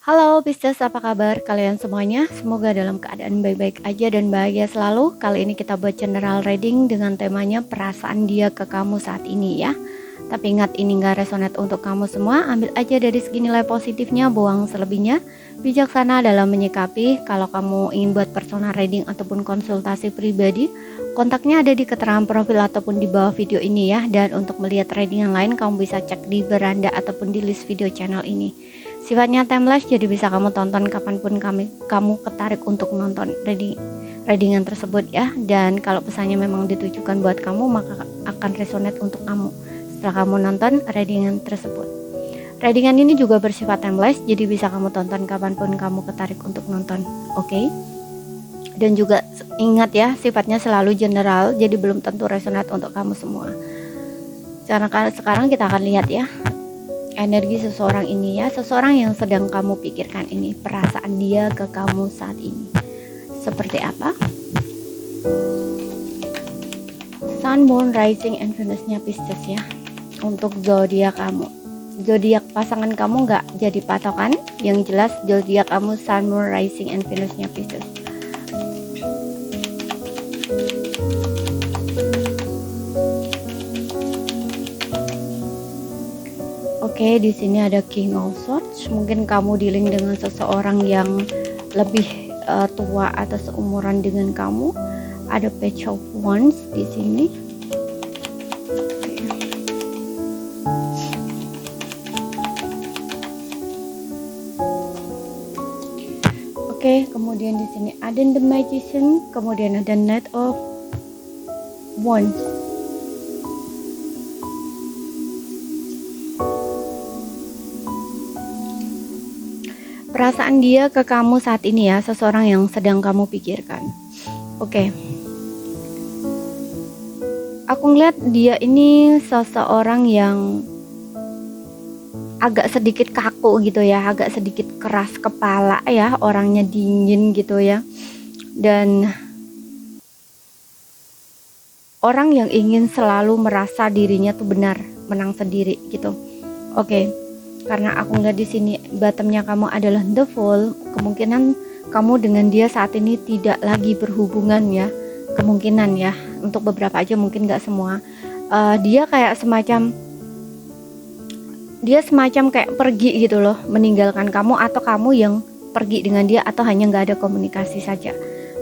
Halo Pisces, apa kabar kalian semuanya? Semoga dalam keadaan baik-baik aja dan bahagia selalu. Kali ini kita buat general reading dengan temanya perasaan dia ke kamu saat ini ya. Tapi ingat ini gak resonate untuk kamu semua. Ambil aja dari segi nilai positifnya, buang selebihnya. Bijaksana dalam menyikapi. Kalau kamu ingin buat personal reading ataupun konsultasi pribadi, kontaknya ada di keterangan profil ataupun di bawah video ini ya. Dan untuk melihat reading yang lain, kamu bisa cek di beranda ataupun di list video channel ini. Sifatnya timeless, jadi bisa kamu tonton kapanpun kamu ketarik untuk nonton readingan tersebut ya. Dan kalau pesannya memang ditujukan buat kamu, maka akan resonate untuk kamu setelah kamu nonton readingan tersebut. Readingan ini juga bersifat timeless, jadi bisa kamu tonton kapanpun kamu ketarik untuk nonton. Oke? Dan juga ingat ya, sifatnya selalu general, jadi belum tentu resonate untuk kamu semua. Sekarang kita akan lihat ya energi seseorang ini ya, seseorang yang sedang kamu pikirkan ini, perasaan dia ke kamu saat ini seperti apa? Sun, Moon, Rising, and Venus-nya Pisces ya. Untuk zodiak kamu, zodiak pasangan kamu nggak jadi patokan, yang jelas zodiak kamu Sun, Moon, Rising, and Venus-nya Pisces. Oke, di sini ada King of Swords. Mungkin kamu dealing dengan seseorang yang lebih tua atau seumuran dengan kamu. Ada Page of Wands di sini. Oke, kemudian di sini ada The Magician, kemudian ada Knight of Wands. Perasaan dia ke kamu saat ini ya, seseorang yang sedang kamu pikirkan. Oke. Aku ngeliat dia ini seseorang yang agak sedikit kaku gitu ya, agak sedikit keras kepala ya, orangnya dingin gitu ya. Dan orang yang ingin selalu merasa dirinya tuh benar, menang sendiri gitu. Oke. Karena aku ngeliat di sini bottomnya kamu adalah The Fool, kemungkinan kamu dengan dia saat ini tidak lagi berhubungan ya, kemungkinan ya, untuk beberapa aja mungkin nggak semua. Dia semacam kayak pergi gitu loh, meninggalkan kamu, atau kamu yang pergi dengan dia, atau hanya nggak ada komunikasi saja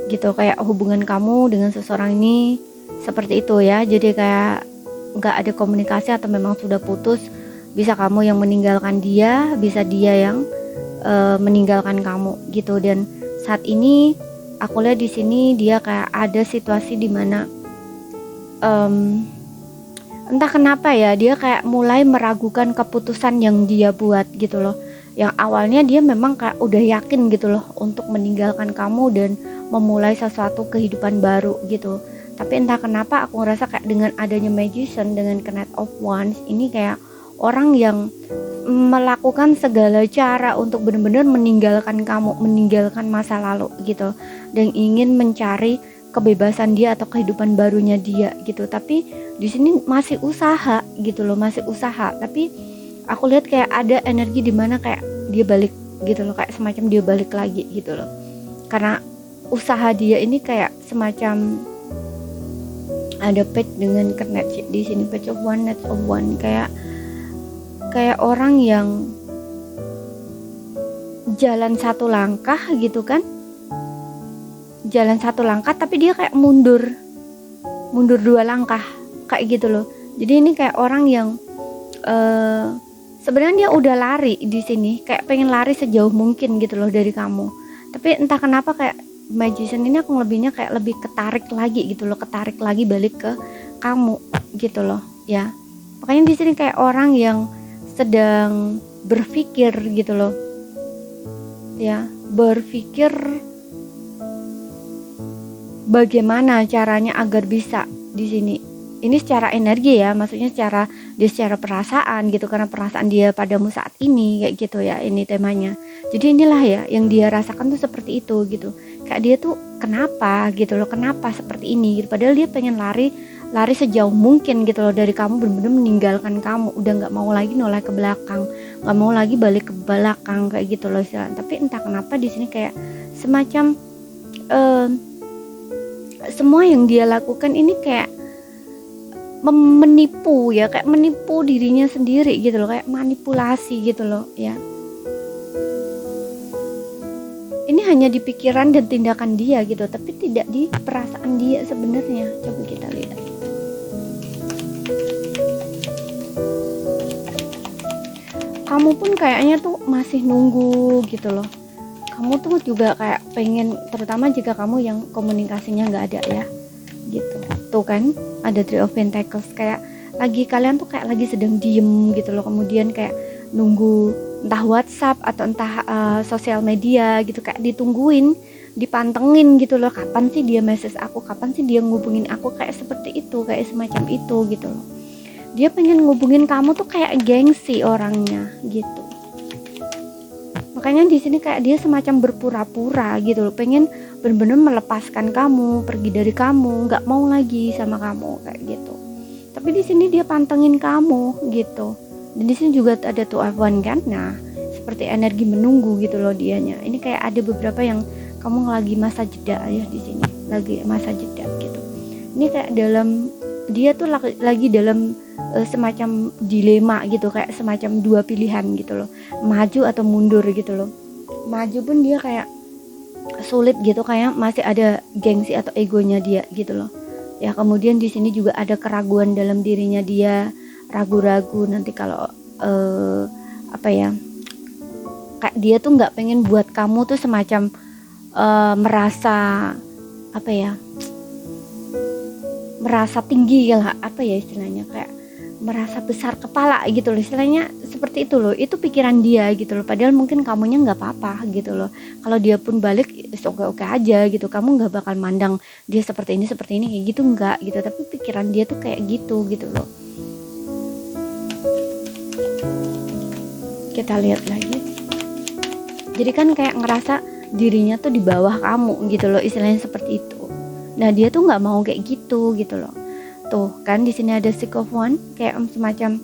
gitu. Kayak hubungan kamu dengan seseorang ini seperti itu ya, jadi kayak nggak ada komunikasi atau memang sudah putus. Bisa kamu yang meninggalkan dia, bisa dia yang meninggalkan kamu gitu. Dan saat ini aku lihat di sini dia kayak ada situasi di mana entah kenapa ya, dia kayak mulai meragukan keputusan yang dia buat gitu loh. Yang awalnya dia memang kayak udah yakin gitu loh untuk meninggalkan kamu dan memulai sesuatu kehidupan baru gitu. Tapi entah kenapa aku ngerasa kayak dengan adanya Magician, dengan Knight of Wands ini, kayak orang yang melakukan segala cara untuk benar-benar meninggalkan kamu, meninggalkan masa lalu gitu, dan ingin mencari kebebasan dia atau kehidupan barunya dia gitu. Tapi di sini masih usaha gitu loh, masih usaha. Tapi aku lihat kayak ada energi di mana kayak dia balik gitu loh, kayak semacam dia balik lagi gitu loh. Karena usaha dia ini kayak semacam ada page dengan Knight di sini, Page of One, Knight of One, kayak orang yang jalan satu langkah gitu kan, jalan satu langkah tapi dia kayak mundur 2 langkah kayak gitu loh. Jadi ini kayak orang yang sebenarnya dia udah lari di sini, kayak pengen lari sejauh mungkin gitu loh dari kamu. Tapi entah kenapa kayak Magician ini aku lebihnya kayak lebih ketarik lagi gitu loh, ketarik lagi balik ke kamu gitu loh ya. Makanya di sini kayak orang yang sedang berpikir gitu loh ya, berpikir bagaimana caranya agar bisa di sini. Ini secara energi ya, maksudnya secara perasaan gitu, karena perasaan dia padamu saat ini kayak gitu ya, ini temanya. Jadi inilah ya yang dia rasakan tuh seperti itu gitu. Kayak dia tuh kenapa gitu loh, kenapa seperti ini gitu. Padahal dia pengen lari sejauh mungkin gitu loh dari kamu, benar-benar meninggalkan kamu, udah nggak mau lagi noleh ke belakang. nggak mau lagi balik ke belakang kayak gitu loh istilahnya. Tapi entah kenapa di sini kayak semacam semua yang dia lakukan ini kayak menipu ya, kayak menipu dirinya sendiri gitu loh, kayak manipulasi gitu loh ya. Ini hanya di pikiran dan tindakan dia gitu, tapi tidak di perasaan dia sebenarnya. Coba kita lihat. Kamu pun kayaknya tuh masih nunggu gitu loh. Kamu tuh juga kayak pengen, terutama jika kamu yang komunikasinya nggak ada ya gitu. Tuh kan ada Three of Pentacles, kayak lagi kalian tuh kayak lagi sedang diem gitu loh, kemudian kayak nunggu entah WhatsApp atau entah sosial media gitu, kayak ditungguin, dipantengin gitu loh, kapan sih dia message aku, kapan sih dia ngubungin aku, kayak seperti itu, kayak semacam itu gitu loh. Dia pengen ngubungin kamu tuh kayak gengsi orangnya gitu. Makanya di sini kayak dia semacam berpura-pura gitu loh, pengen bener-bener melepaskan kamu, pergi dari kamu, nggak mau lagi sama kamu kayak gitu. Tapi di sini dia pantengin kamu gitu. Dan di sini juga ada tuh F1 kan. Nah, seperti energi menunggu gitu loh dianya. Ini kayak ada beberapa yang kamu lagi masa jeda ya di sini, lagi masa jeda gitu. Ini kayak dalam, dia tuh lagi dalam semacam dilema gitu, kayak semacam dua pilihan gitu loh, maju atau mundur gitu loh. Maju pun dia kayak sulit gitu, kayak masih ada gengsi atau egonya dia gitu loh ya. Kemudian di sini juga ada keraguan dalam dirinya dia, ragu-ragu nanti kalau apa ya, kayak dia tuh nggak pengen buat kamu tuh semacam merasa apa ya, merasa tinggi lah, apa ya istilahnya, kayak merasa besar kepala gitu loh istilahnya, seperti itu loh. Itu pikiran dia gitu loh, padahal mungkin kamunya nggak apa-apa gitu loh. Kalau dia pun balik oke-oke aja gitu, kamu nggak bakal mandang dia seperti ini kayak gitu, nggak gitu. Tapi pikiran dia tuh kayak gitu gitu loh. Kita lihat lagi. Jadi kan kayak ngerasa dirinya tuh di bawah kamu gitu loh istilahnya, seperti itu. Nah dia tuh nggak mau kayak gitu gitu loh. Tuh kan di sini ada Six of Wands, kayak semacam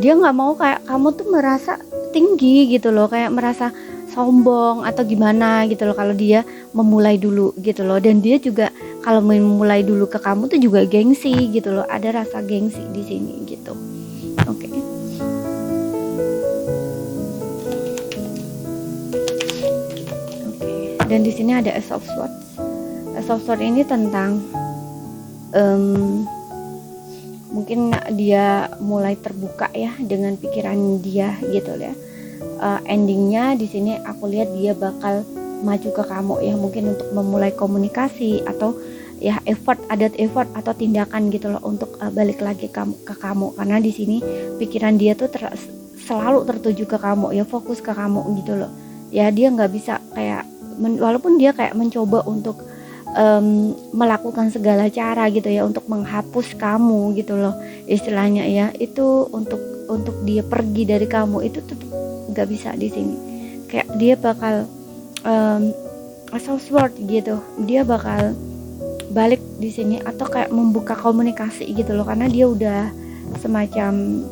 dia nggak mau kayak kamu tuh merasa tinggi gitu loh, kayak merasa sombong atau gimana gitu loh kalau dia memulai dulu gitu loh. Dan dia juga kalau memulai dulu ke kamu tuh juga gengsi gitu loh, ada rasa gengsi di sini gitu. Oke. Dan di sini ada Ace of Swords. Ace of Swords ini tentang mungkin dia mulai terbuka ya dengan pikiran dia gitu ya. Endingnya di sini aku lihat dia bakal maju ke kamu ya, mungkin untuk memulai komunikasi atau ya effort atau tindakan gitu loh untuk balik lagi ke kamu, karena di sini pikiran dia tuh selalu tertuju ke kamu ya, fokus ke kamu gitu loh ya. Dia nggak bisa kayak walaupun dia kayak mencoba untuk melakukan segala cara gitu ya untuk menghapus kamu gitu loh istilahnya ya, itu untuk dia pergi dari kamu itu tuh nggak bisa di sini. Kayak dia bakal Swords gitu, dia bakal balik di sini atau kayak membuka komunikasi gitu loh, karena dia udah semacam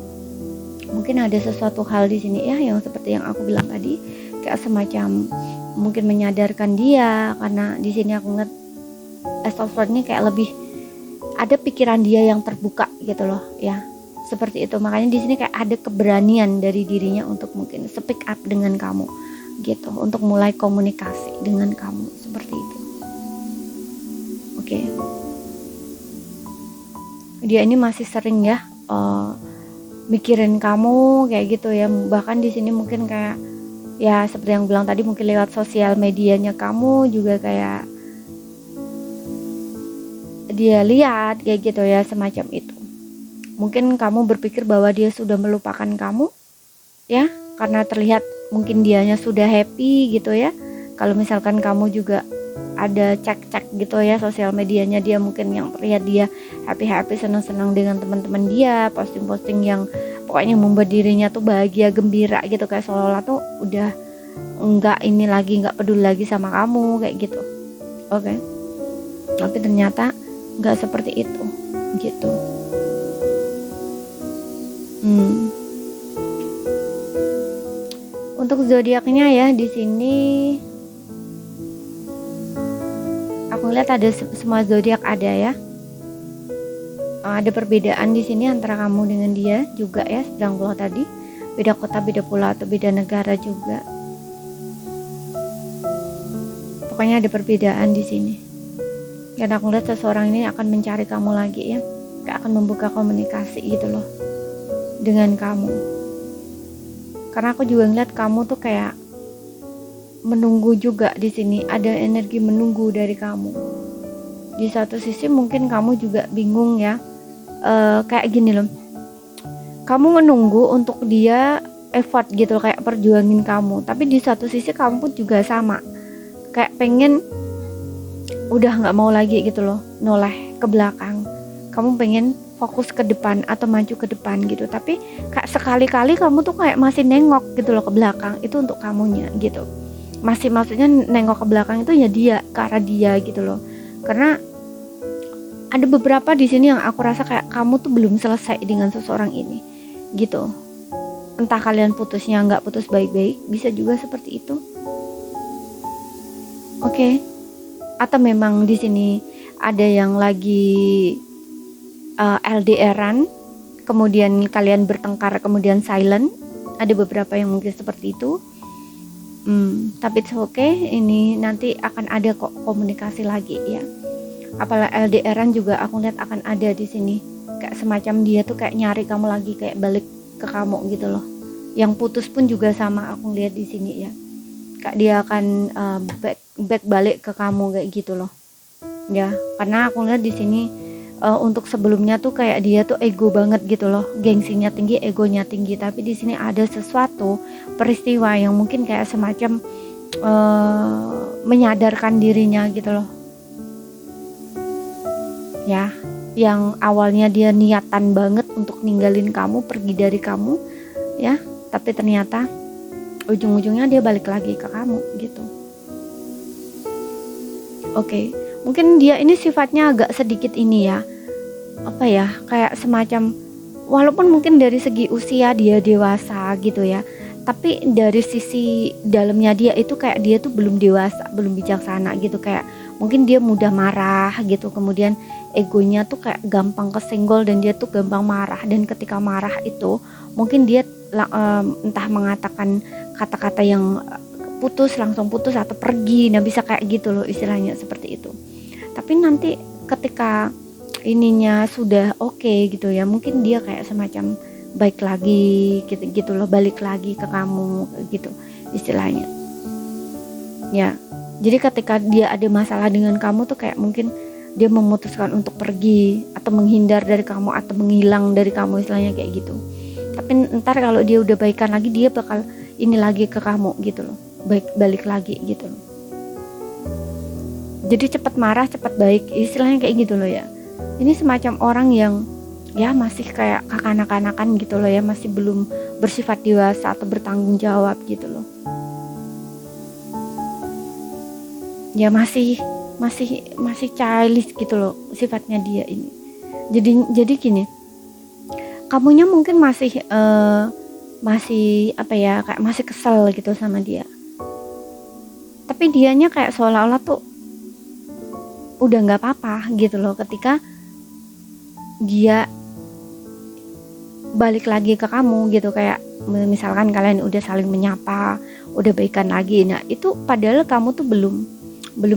mungkin ada sesuatu hal di sini ya yang seperti yang aku bilang tadi, kayak semacam mungkin menyadarkan dia, karena di sini aku ngeliat Swords ini kayak lebih ada pikiran dia yang terbuka gitu loh ya, seperti itu. Makanya di sini kayak ada keberanian dari dirinya untuk mungkin speak up dengan kamu gitu, untuk mulai komunikasi dengan kamu seperti itu. Oke. Dia ini masih sering ya mikirin kamu kayak gitu ya, bahkan di sini mungkin kayak ya seperti yang bilang tadi, mungkin lewat sosial medianya kamu juga kayak dia lihat kayak gitu ya, semacam itu. Mungkin kamu berpikir bahwa dia sudah melupakan kamu ya, karena terlihat mungkin dianya sudah happy gitu ya. Kalau misalkan kamu juga ada cek-cek gitu ya sosial medianya dia, mungkin yang terlihat dia happy-happy, senang-senang dengan teman-teman dia, posting-posting yang pokoknya membuat dirinya tuh bahagia, gembira gitu, kayak seolah-olah tuh udah enggak ini lagi, enggak peduli lagi sama kamu kayak gitu. Oke. Tapi ternyata enggak seperti itu gitu. Untuk zodiaknya ya di sini aku lihat ada semua zodiak ada ya. Ada perbedaan di sini antara kamu dengan dia juga ya, sedang pulau tadi. Beda kota, beda pulau atau beda negara juga. Pokoknya ada perbedaan di sini. Dan aku lihat seseorang ini akan mencari kamu lagi ya. Kayak akan membuka komunikasi gitu loh dengan kamu. Karena aku juga ngeliat kamu tuh kayak menunggu juga di sini, ada energi menunggu dari kamu. Di satu sisi mungkin kamu juga bingung ya, kayak gini loh, kamu menunggu untuk dia effort gitu loh, kayak perjuangin kamu. Tapi di satu sisi kamu pun juga sama, kayak pengen udah nggak mau lagi gitu loh, noleh ke belakang. Kamu pengen fokus ke depan atau maju ke depan gitu. Tapi kayak sekali-kali kamu tuh kayak masih nengok gitu loh ke belakang. Itu untuk kamunya gitu. Masih maksudnya nengok ke belakang itu ya dia, ke arah dia gitu loh. Karena ada beberapa di sini yang aku rasa kayak kamu tuh belum selesai dengan seseorang ini gitu. Entah kalian putusnya nggak putus baik-baik, bisa juga seperti itu. Oke. Atau memang di sini ada yang lagi LDR-an, kemudian kalian bertengkar, kemudian silent. Ada beberapa yang mungkin seperti itu. Tapi it's okay, ini nanti akan ada kok komunikasi lagi ya. Apalagi LDR-an juga aku lihat akan ada di sini. Kayak semacam dia tuh kayak nyari kamu lagi, kayak balik ke kamu gitu loh. Yang putus pun juga sama aku lihat di sini ya. Kayak dia akan back balik ke kamu kayak gitu loh. Ya, karena aku lihat di sini untuk sebelumnya tuh kayak dia tuh ego banget gitu loh, gengsinya tinggi, egonya tinggi. Tapi di sini ada sesuatu peristiwa yang mungkin kayak semacam menyadarkan dirinya gitu loh ya, yang awalnya dia niatan banget untuk ninggalin kamu, pergi dari kamu ya, tapi ternyata ujung-ujungnya dia balik lagi ke kamu gitu. Oke. Mungkin dia ini sifatnya agak sedikit ini ya, apa ya, kayak semacam, walaupun mungkin dari segi usia dia dewasa gitu ya, tapi dari sisi dalamnya dia itu kayak dia tuh belum dewasa, belum bijaksana gitu. Kayak mungkin dia mudah marah gitu, kemudian egonya tuh kayak gampang kesenggol dan dia tuh gampang marah. Dan ketika marah itu mungkin dia entah mengatakan kata-kata yang langsung putus atau pergi. Nah bisa kayak gitu loh istilahnya, seperti itu. Tapi nanti ketika ininya sudah oke gitu ya, mungkin dia kayak semacam baik lagi gitu loh, balik lagi ke kamu gitu istilahnya ya. Jadi ketika dia ada masalah dengan kamu tuh kayak mungkin dia memutuskan untuk pergi atau menghindar dari kamu atau menghilang dari kamu istilahnya kayak gitu. Tapi ntar kalau dia udah baikan lagi, dia bakal ini lagi ke kamu gitu loh, balik lagi gitu loh. Jadi cepat marah cepat baik istilahnya kayak gitu loh ya. Ini semacam orang yang ya masih kayak kekanak-kanakan gitu loh ya, masih belum bersifat dewasa atau bertanggung jawab gitu loh ya, masih childish gitu loh sifatnya dia ini. Jadi gini, kamunya mungkin masih apa ya, kayak masih kesel gitu sama dia, tapi dianya kayak seolah-olah tuh udah nggak apa-apa gitu loh ketika dia balik lagi ke kamu gitu. Kayak misalkan kalian udah saling menyapa, udah baikan lagi, nah itu padahal kamu tuh belum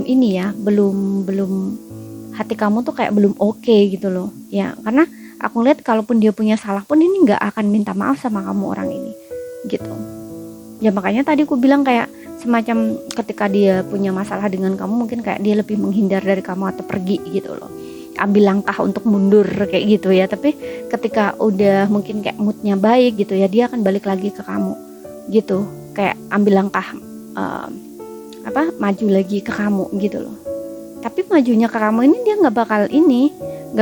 ini ya, belum hati kamu tuh kayak belum oke gitu loh ya. Karena aku lihat kalaupun dia punya salah pun ini nggak akan minta maaf sama kamu orang ini gitu ya. Makanya tadi aku bilang kayak semacam ketika dia punya masalah dengan kamu, mungkin kayak dia lebih menghindar dari kamu atau pergi gitu loh, ambil langkah untuk mundur kayak gitu ya. Tapi ketika udah mungkin kayak moodnya baik gitu ya, dia akan balik lagi ke kamu gitu, kayak ambil langkah maju lagi ke kamu gitu loh. Tapi majunya ke kamu ini dia nggak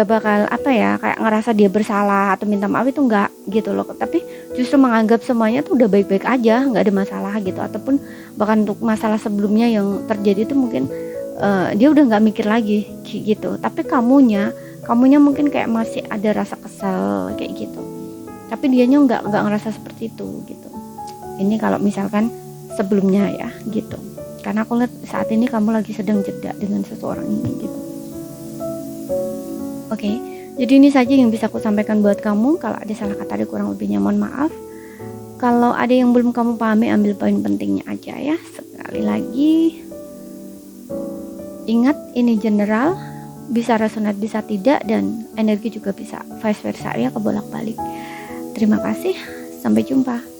bakal apa ya, kayak ngerasa dia bersalah atau minta maaf, itu nggak gitu loh. Tapi justru menganggap semuanya tuh udah baik-baik aja, nggak ada masalah gitu. Ataupun bahkan untuk masalah sebelumnya yang terjadi itu mungkin dia udah nggak mikir lagi gitu. Tapi kamunya mungkin kayak masih ada rasa kesel kayak gitu. Tapi dianya nggak ngerasa seperti itu gitu Ini kalau misalkan sebelumnya ya gitu, karena aku lihat saat ini kamu lagi sedang jeda dengan seseorang ini gitu. Oke, jadi ini saja yang bisa aku sampaikan buat kamu. Kalau ada salah kata, ada kurang lebihnya mohon maaf. Kalau ada yang belum kamu pahami, ambil poin pentingnya aja ya. Sekali lagi, ingat ini general, bisa resonate bisa tidak, dan energi juga bisa vice versa ya, kebolak-balik. Terima kasih, sampai jumpa.